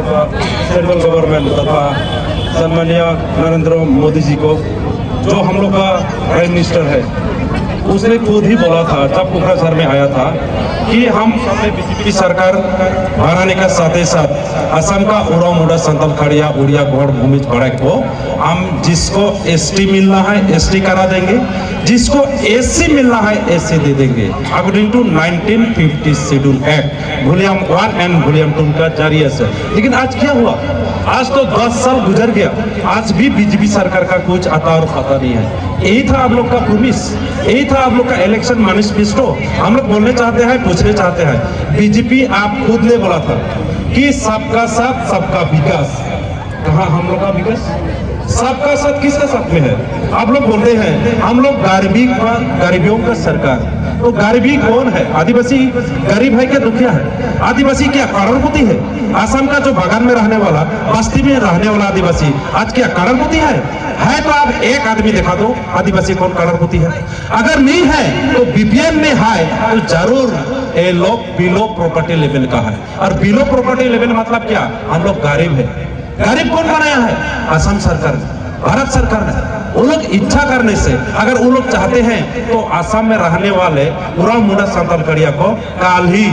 लोग का central government तथा सम्मानीय नरेंद्र मोदी जी को, जो हम लोग का प्राइम मिनिस्टर है, उसने खुद ही बोला था जब कोकराझार में आया था कि हम बीजेपी सरकार बनाने का साथ ही साथ असम का उड़ा मुड़ा संतल खड़िया उड़िया गौड़ भूमिज भड़क को हम जिसको एसटी मिलना है एसटी करा देंगे, जिसको एससी मिलना है एससी दे देंगे according to 1950 schedule act volume 1 and volume 2 का जारी है। लेकिन आज क्या हुआ? आज तो 10 साल गुजर गया, आज भी बीजेपी सरकार का कुछ अता और पता नहीं है। यही था आप लोग का प्रॉमिस, यही था आप लोग का इलेक्शन मैनिफेस्टो। हम लोग बोलने चाहते हैं, पूछने चाहते हैं, बीजेपी आप खुद ने बोला था कि सबका साथ सबका विकास। कहाँ हम लोग का विकास? सबका साथ किसका साथ में है? आप लोग बोलते हैं हम लोग गरीबियों का सरकार, तो गरीबी कौन है? आदिवासी गरीब है क्या दुखिया है? आदिवासी क्या करोड़पति है? असम का जो बागान में रहने वाला, बस्ती में रहने वाला आदिवासी आज क्या करोड़पति है तो आप एक आदमी दिखा दो आदिवासी कौन करोड़पति है। अगर नहीं है तो बीपीएम में है तो जरूर ये लोग बिलो प्रॉपर्टी लेवल का है। और बिलो प्रॉपर्टी लेवल मतलब क्या? हम लोग गरीब है। गरीब कौन बनाया है? असम सरकार, भारत सरकार ने। वो लोग इच्छा करने से, अगर वो लोग चाहते हैं तो असम में रहने वाले पूरा मुंडा संताल कड़िया को काल ही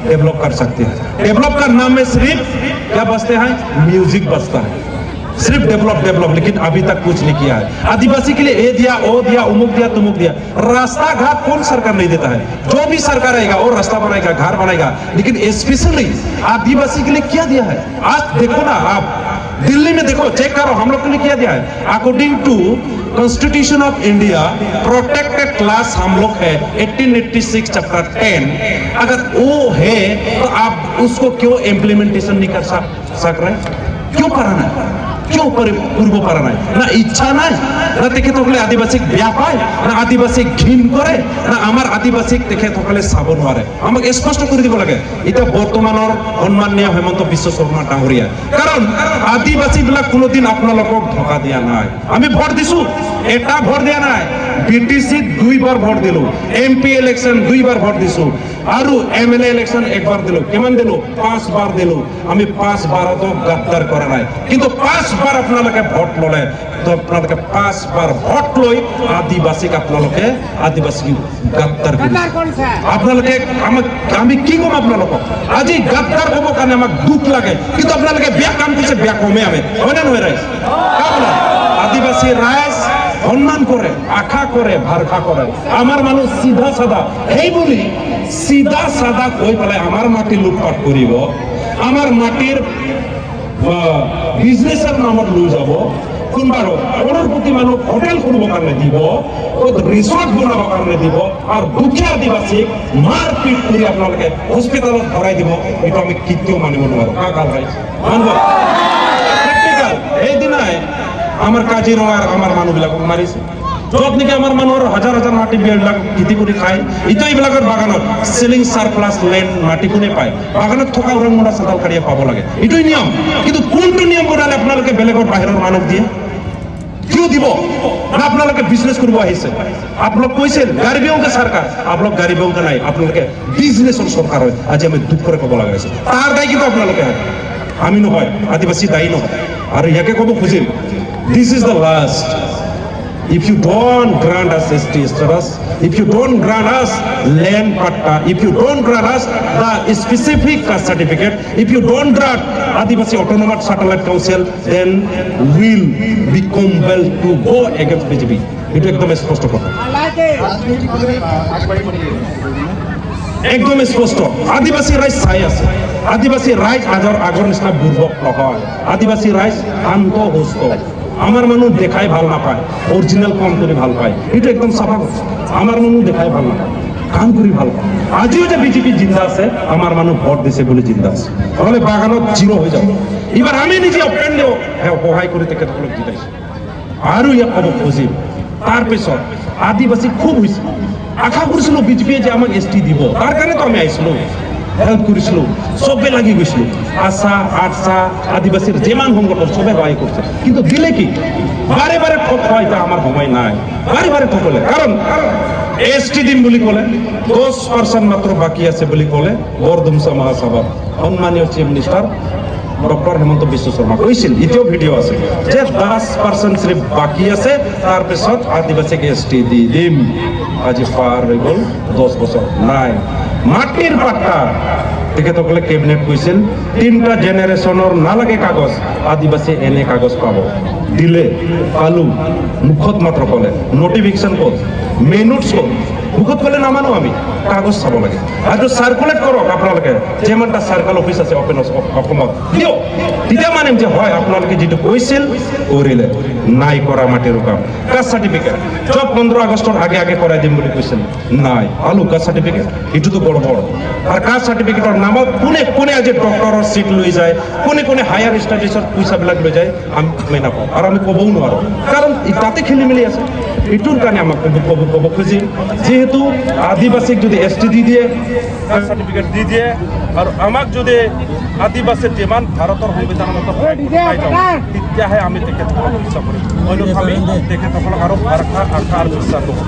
डेवलप कर सकते हैं। डेवलप का नाम में सिर्फ क्या बसते हैं? म्यूजिक बसता है, सिर्फ डेवलप। लेकिन अभी तक कुछ नहीं किया है। आदिवासी के लिए ए दिया, ओ दिया, उमुक दिया, तुमुक दिया। रास्ता घाट कौन सरकार नहीं देता है? जो भी सरकार आएगा वो रास्ता बनाएगा, घर बनाएगा, लेकिन स्पेशली आदिवासी के लिए क्या दिया है? आज देखो ना, आप दिल्ली में देखो, चेक करो, हम लोग के लिए क्या दिया है? According to constitution of India protected class हम लोग है 1886 चैप्टर 10। अगर वो है तो आप उसको क्यों इम्प्लीमेंटेशन नहीं कर सक रहे? क्यों कराना है? क्यों पूर्व कराना है? ना इच्छा ना देखे तो आदिवासी ब्या पाए, ना आदिवासी घिन करे, ना आमार आदिवासी देखे तो साबन मारे। आमाक स्पष्ट कर দিব লাগে এটা বৰ্তমানৰ সম্মানীয় হেমন্ত বিশ্ব শৰ্মা ডাঙৰীয়া। কাৰণ আদিবাসী বিলাক কোনোদিন আপোনালোকক ধোকা দিয়া নাই। আমি ভোট দিছো, এটা ভোট দিয়া নাই। বিটিসি 2 বাৰ ভোট দিলো, এমপি ইলেকশন 2 বাৰ ভোট দিছো, আৰু এমএলএ ইলেকশন 1 বাৰ দিলো। কিমান দিলো? 5 বাৰ দিলো। আমি 5 বাৰতো গাদ্দাৰ কৰা নাই, কিন্তু 5 বাৰ আপোনালোকে ভোট ললে তো আপোনালোকে 5 বাৰ ভোট লৈ আদিবাসীক আপোনালোকে আদিবাসী গাদ্দাৰ কৰিছে। আপোনালোকে আমি কি কম আপোনালোকক? আজি গাদ্দাৰ হ'ব কাৰণে আমাক দুখ লাগে, কিন্তু আপোনালোকে বেয়া কাম কৰিছে, বেয়া কমে আমি হয় না নহয়? ৰাইজ আদিবাসী ৰাইজ সম্মান করে, আশা করে, ভারখা করে। আমার মানুষ সিধা সাদা এই বলি সিধা সাদা কৈ পেলাই আমার মাটি লুটপাট করিব, আমার মাটির বিজনেসের নামত লৈ যাব। কোনবাৰ কৰোড়পতি মানুষ হোটেল খুলিব কাৰণে দিব, ৰিসৰ্ট বনাব কাৰণে দিব, আৰ দুখীয়া আদিবাসীক মাৰপিট কৰে আপনাদেৰকে হসপিটালত ভৰাই দিব। এটা আমি কেতিয়াও মানিব নোৱাৰো। কাকাল ভাই মানব প্ৰ্যাকটিক্যাল। এই দিনাই আমাৰ কাজিৰঙাৰ আমাৰ মানুহবিলাকক মাৰিছে, যত নেকি আমাৰ মানুহৰ হাজাৰ হাজাৰ মাটি বিলাক খেতি কৰি খায়। ইটো এইবিলাকৰ বাগানত সিলিং সাৰপ্লাস ল্যান্ড মাটি কোনে পায়? বাগানত থকা উৰাংমুৰা চাতাল কাঢ়িয়ে পাব লাগে, এইটোই নিয়ম। কিন্তু কোনটো নিয়ম বনালে আপোনালোকে বেলেগৰ বাহিৰৰ মানুহ দিয়ে? क्यों দিব? আপনাদেৰকে বিজনেস কৰব আহিছে। আপনাৰা কইছেন গৰিবিयों का सरकार, আপনাৰা গৰিবিयों का নাই, আপনাদেৰকে বিজনেসৰ সরকার হয়। আজি আমি দুখ করে কব লাগাইছে, তার দায় কিন্তু আপনাদেরকে হয়, আমি নহয়, আদিবাসী দায়ী নহয়। আর ইয়াকে কব খুঁজিম, this is the last. If you don't grant us ST status, if you don't grant us land patta, if you don't grant us the specific caste certificate, if you don't grant Adivasi Autonomous Satellite Council, then we'll be compelled to go against BJP. এটা একদম স্পষ্ট কথা, একদম স্পষ্ট। আদিবাসী রাইজ চাই আছে, আদিবাসী রাইজ আগৰ নিচিনা বুৰ্বক নহয়। আদিবাসী ৰাইজ শান্ত সুস্থ। আমার মানুষ দেখাই ভাল না পায়, অরিজিনাল কাম করে ভাল পায়, এটা একদম সাফা কথা। আমার মানুষ দেখাই ভাল না পায়, কাম করে ভাল পায়। আজিও যে বিজেপি জিন্দা আছে, আমার মানুষ ভোট দিছে বলে জিন্দা আছে, তাহলে বাগানত জিরো হয়ে যাব। এবার আমি নিজে অপেন দেও সহায় করে তেখেতসকলক জিতাইছো। আৰু ইয়াক কব খুঁজিম, তাৰপিছত আদিবাসী খুব হৈছে, আশা কৰিছিলো বিজেপিয়ে যে আমাক এসটি দিব, তাৰ কাৰণে তো আমি আহিছিলো, হেল্প কৰিছিলো, চবে লাগি গৈছিলো। আশা আশা আদিবাসীর যেমান সংগঠন সবে সহায় করছে, কিন্তু দিলে কি? বারে বারে ঠক হয়, আমার সময় নাই, বারে বারে ঠকলে। কারণ এসটি দিম বুলি কলে 10% মাত্র বাকি আছে বুলি কলে বৰদুমছা মহাসভা সম্মানীয় chief minister doctor Hemanta Biswa Sarma কৈছিল, এতিয়াও ভিডিঅ' আছে যে 10% শ্ৰী বাকী আছে, তাৰপিছত আদিবাসীক ST দি দিম। আজি পাৰ হৈ গ'ল 10 বছৰ, নাই মাটিৰ পাট্টা। তেখেতসকলে কেবিনেট কৈছিল 3টা জেনেৰেশ্যনৰ নালাগে কাগজ, আদিবাসী এনে কাগজ পাব। দিলে, পালোঁ, মুখত মাত্ৰ ক'লে। নটিফিকেশ্যন ক'ত, মেনুটছ ক'ত, মুখত ক'লে নামানো আমি, কাগজ চাব লাগে। আৰু চাৰ্কুলেট কৰক আপোনালোকে, যিমানটা চাৰ্কল অফিচ আছে অসমত দিয়ক, তেতিয়া মানিম যে হয় আপোনালোকে যিটো কৈছিল কৰিলে। নাই কৰা মাটিৰ কাম। কাষ্ট চাৰ্টিফিকেট চব 15 আগষ্টৰ আগে আগে কৰাই দিম বুলি কৈছিল, নাই পালোঁ কাষ্ট চাৰ্টিফিকেট। এইটোতো গড়বড়। আৰু কাষ্ট চাৰ্টিফিকেটৰ নামত কোনে কোনে আজি ডক্টৰৰ চিট লৈ যায়, কোনে কোনে হায়াৰ ষ্টাডিজৰ পইচাবিলাক লৈ যায়, আমি নাপাওঁ আৰু আমি ক'বও নোৱাৰোঁ, কাৰণ তাতে খেলি মেলি আছে। এইটোৰ কাৰণে আমাক ক'ব খুজিম, যিহেতু আদিবাসীক যদি ST দি দিয়ে, চাৰ্টিফিকেট দি দিয়ে, আৰু আমাক যদি আদিবাসীৰ যিমান ভাৰতৰ সংবিধানৰ মতে পাই যাওঁ, তেতিয়াহে আমি তেখেতসকলক বিশ্বাস কৰিম। অন্যথা আমি তেখেতসকলক আৰু আশা আৰু বিশ্বাস নকৰোঁ।